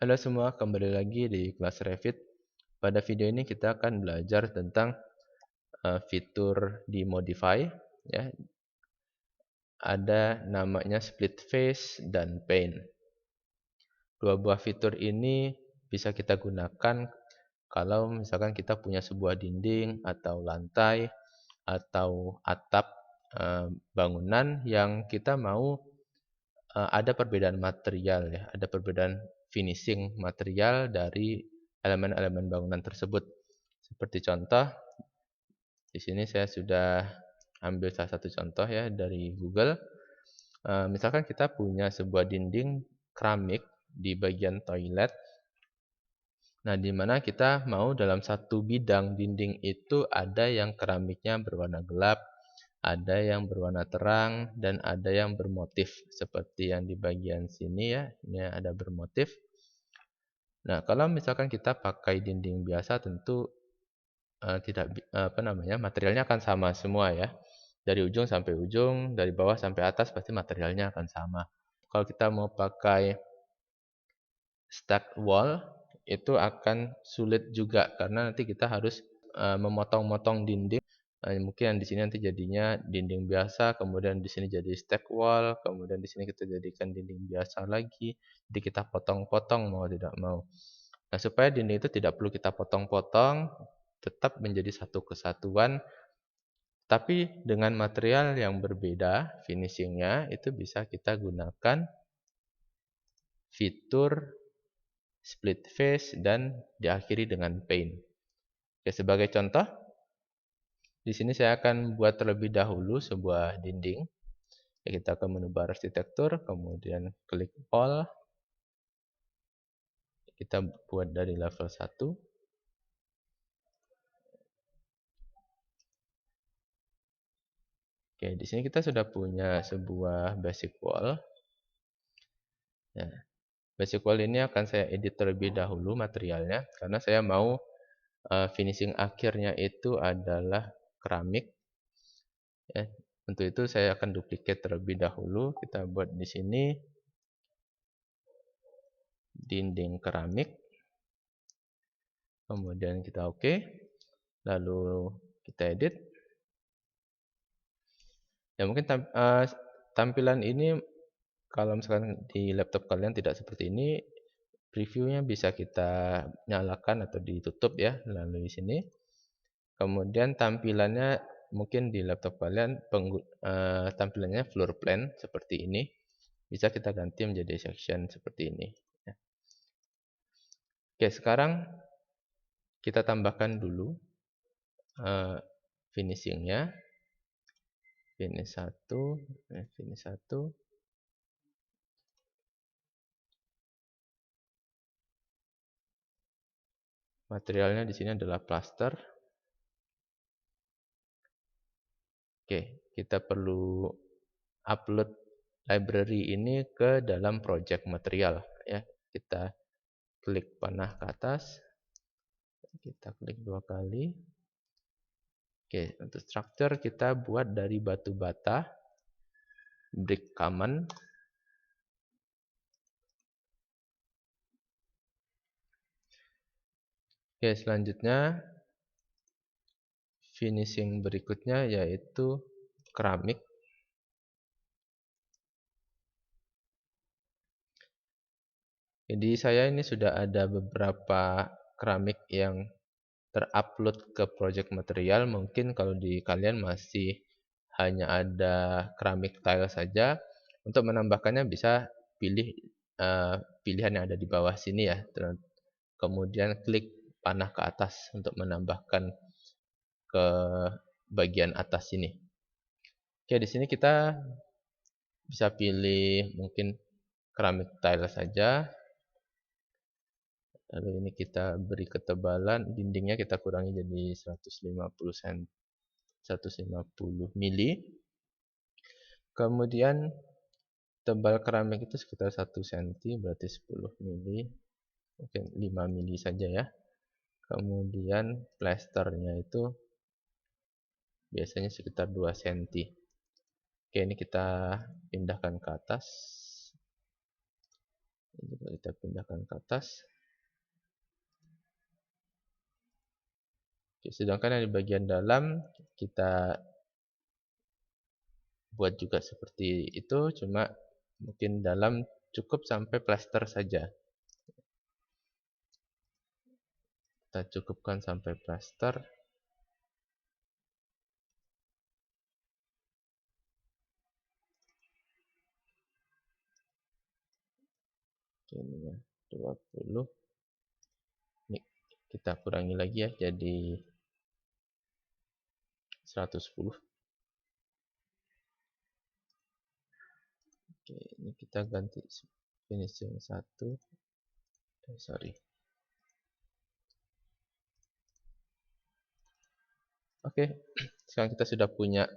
Halo semua, kembali lagi di kelas Revit. Pada video ini kita akan belajar tentang fitur di Modify. Ya, ada namanya Split Face dan Pane. Dua buah fitur ini bisa kita gunakan kalau misalkan kita punya sebuah dinding atau lantai atau atap bangunan yang kita mau ada perbedaan material ya, ada perbedaan finishing material dari elemen-elemen bangunan tersebut. Seperti contoh, di sini saya sudah ambil salah satu contoh ya dari Google. Misalkan kita punya sebuah dinding keramik di bagian toilet. Nah, di mana kita mau dalam satu bidang dinding itu ada yang keramiknya berwarna gelap, ada yang berwarna terang, dan ada yang bermotif. Seperti yang di bagian sini ya, ini ada bermotif. Nah, kalau misalkan kita pakai dinding biasa tentu tidak materialnya akan sama semua ya. Dari ujung sampai ujung, dari bawah sampai atas pasti materialnya akan sama. Kalau kita mau pakai stack wall itu akan sulit juga karena nanti kita harus memotong-motong dinding. Mungkin yang di sini nanti jadinya dinding biasa, kemudian di sini jadi stack wall, kemudian di sini kita jadikan dinding biasa lagi. Jadi kita potong-potong mau tidak mau. Nah, supaya dinding itu tidak perlu kita potong-potong, tetap menjadi satu kesatuan, tapi dengan material yang berbeda, finishingnya itu bisa kita gunakan fitur split face dan diakhiri dengan pane. Oke, sebagai contoh, di sini saya akan buat terlebih dahulu sebuah dinding. Ya, kita ke menu bar arsitektur, kemudian klik all. Kita buat dari level 1. Oke, di sini kita sudah punya sebuah basic wall. Ya, basic wall ini akan saya edit terlebih dahulu materialnya karena saya mau finishing akhirnya itu adalah keramik. Ya, untuk itu saya akan duplicate terlebih dahulu. Kita buat di sini dinding keramik. Kemudian kita oke. Lalu kita edit. Ya mungkin tampilan ini kalau misalkan di laptop kalian tidak seperti ini, previewnya bisa kita nyalakan atau ditutup ya melalui sini. Kemudian tampilannya mungkin di laptop kalian tampilannya floor plan seperti ini. Bisa kita ganti menjadi section seperti ini. Oke, sekarang kita tambahkan dulu finishingnya. Finish 1, finish 1. Materialnya di sini adalah plaster. Oke, kita perlu upload library ini ke dalam project material ya. Kita klik panah ke atas. Kita klik 2 kali. Oke, untuk structure kita buat dari batu bata, brick common. Oke, selanjutnya finishing berikutnya yaitu keramik. Jadi saya ini sudah ada beberapa keramik yang terupload ke project material. Mungkin kalau di kalian masih hanya ada keramik tile saja. Untuk menambahkannya bisa pilih pilihan yang ada di bawah sini ya. Kemudian klik panah ke atas untuk menambahkan ke bagian atas sini. Oke, di sini kita bisa pilih mungkin keramik tile saja. Lalu ini kita beri ketebalan dindingnya kita kurangi jadi 150 cm, 150 mili. Kemudian tebal keramik itu sekitar 1 cm berarti 10 mili. Mungkin 5 mili saja ya. Kemudian plasternya itu biasanya sekitar 2 cm. Oke, ini kita pindahkan ke atas. Ini juga kita pindahkan ke atas. Oke, sedangkan yang di bagian dalam kita buat juga seperti itu, cuma mungkin dalam cukup sampai plester saja. Kita cukupkan sampai plester. Ini ya, 20. Ini kita kurangi lagi ya, jadi 110. Oke, ini kita ganti finishing 1. Sorry. Oke, sekarang kita sudah punya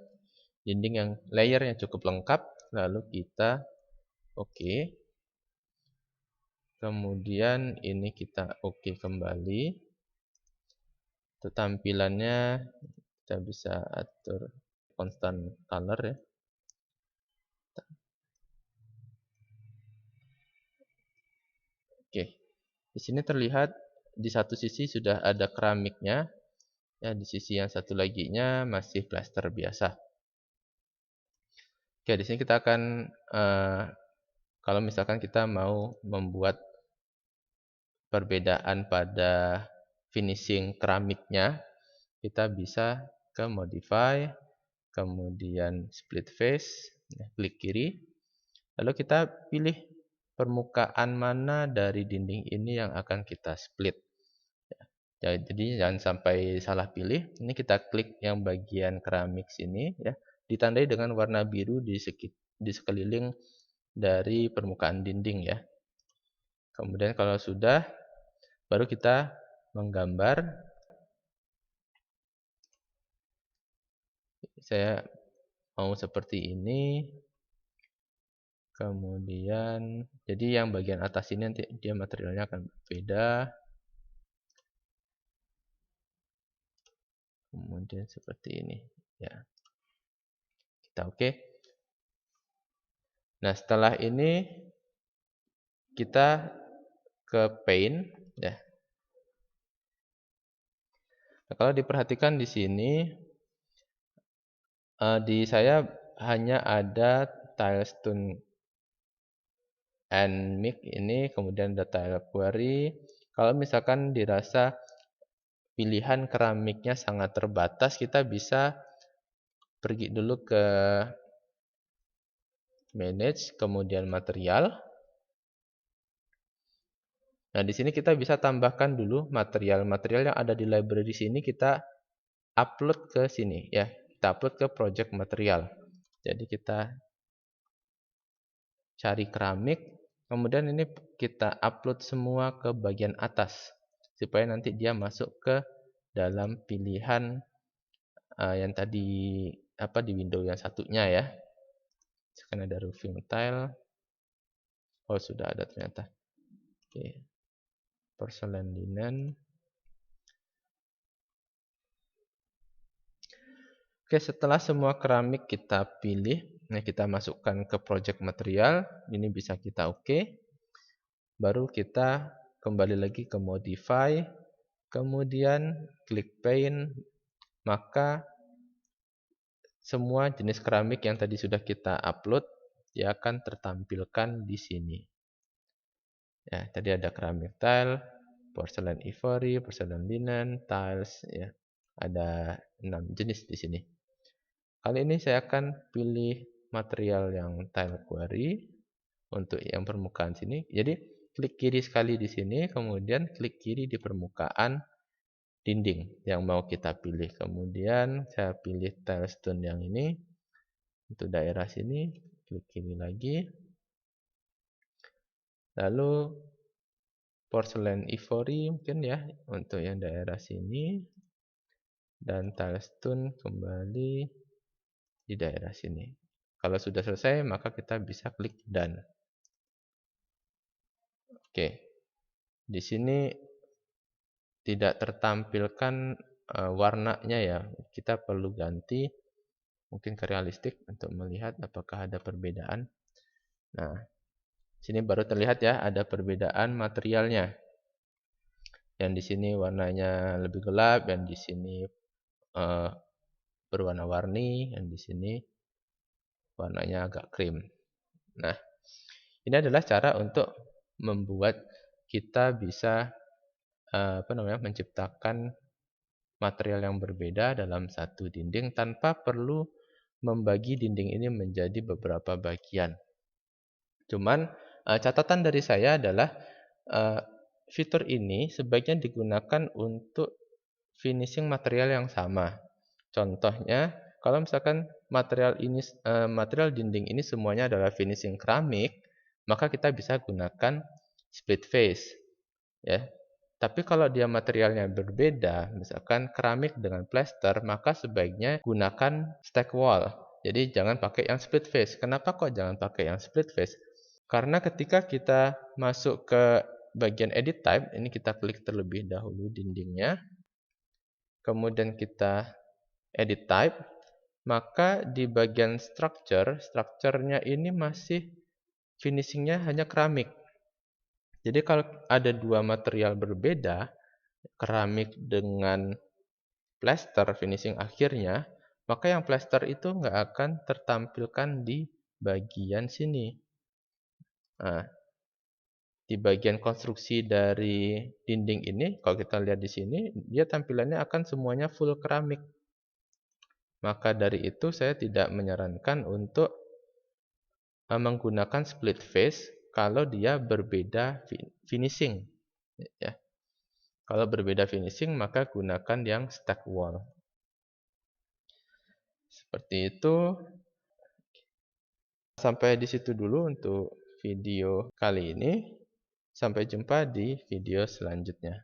dinding yang layer yang cukup lengkap. Lalu kita oke. Kemudian ini kita oke kembali. Untuk tampilannya kita bisa atur constant color ya. Oke. Di sini terlihat di satu sisi sudah ada keramiknya. Ya, di sisi yang satu laginya masih plaster biasa. Oke, di sini kita akan kalau misalkan kita mau membuat perbedaan pada finishing keramiknya, kita bisa ke modify, kemudian split face, klik kiri, lalu kita pilih permukaan mana dari dinding ini yang akan kita split. Ya, jadi jangan sampai salah pilih. Ini kita klik yang bagian keramik sini ya, ditandai dengan warna biru di sekeliling dari permukaan dinding ya. Kemudian kalau sudah, baru kita menggambar. Saya mau seperti ini. Kemudian, jadi yang bagian atas ini nanti dia materialnya akan berbeda. Kemudian seperti ini ya. Kita oke. Nah, setelah ini kita ke paint ya. Nah, kalau diperhatikan di sini di saya hanya ada tile stone and make ini, kemudian ada tile quarry. Kalau misalkan dirasa pilihan keramiknya sangat terbatas, kita bisa pergi dulu ke manage, kemudian material. Nah, di sini kita bisa tambahkan dulu material-material yang ada di library sini, kita upload ke sini ya. Kita upload ke project material. Jadi kita cari keramik, kemudian ini kita upload semua ke bagian atas supaya nanti dia masuk ke dalam pilihan yang tadi di window yang satunya ya. Sekarang ada roofing tile. Oh, sudah ada ternyata. Oke. Porcelain linen. Oke, setelah semua keramik kita pilih, nah kita masukkan ke project material, ini bisa kita oke. Baru kita kembali lagi ke modify, kemudian klik paint, maka semua jenis keramik yang tadi sudah kita upload dia akan tertampilkan di sini. Ya, tadi ada keramik tile, porcelain ivory, porcelain linen, tiles ya. Ada 6 jenis di sini. Kali ini saya akan pilih material yang tile quarry untuk yang permukaan sini. Jadi klik kiri sekali di sini, kemudian klik kiri di permukaan dinding yang mau kita pilih. Kemudian saya pilih tile stone yang ini. Untuk daerah sini, klik kiri lagi. Lalu porcelain ivory mungkin ya untuk yang daerah sini. Dan tile stone kembali di daerah sini. Kalau sudah selesai, maka kita bisa klik done. Oke. Di sini tidak tertampilkan warnanya ya. Kita perlu ganti mungkin ke realistik untuk melihat apakah ada perbedaan. Nah, Sini baru terlihat ya ada perbedaan materialnya. Yang di sini warnanya lebih gelap, yang di sini berwarna-warni, yang di sini warnanya agak krim. Nah, ini adalah cara untuk membuat kita bisa menciptakan material yang berbeda dalam satu dinding tanpa perlu membagi dinding ini menjadi beberapa bagian. Cuman catatan dari saya adalah fitur ini sebaiknya digunakan untuk finishing material yang sama. Contohnya, kalau misalkan material dinding ini semuanya adalah finishing keramik, maka kita bisa gunakan split face, ya. Tapi kalau dia materialnya berbeda, misalkan keramik dengan plester, maka sebaiknya gunakan stack wall. Jadi jangan pakai yang split face. Kenapa kok jangan pakai yang split face? Karena ketika kita masuk ke bagian edit type, ini kita klik terlebih dahulu dindingnya, kemudian kita edit type, maka di bagian structure-nya ini masih finishingnya hanya keramik. Jadi kalau ada dua material berbeda, keramik dengan plester finishing akhirnya, maka yang plester itu nggak akan tertampilkan di bagian sini. Nah, di bagian konstruksi dari dinding ini, kalau kita lihat di sini, dia tampilannya akan semuanya full keramik. Maka dari itu saya tidak menyarankan untuk menggunakan split face kalau dia berbeda finishing, ya. Kalau berbeda finishing maka gunakan yang stack wall. Seperti itu. Sampai di situ dulu untuk video kali ini. Sampai jumpa di video selanjutnya.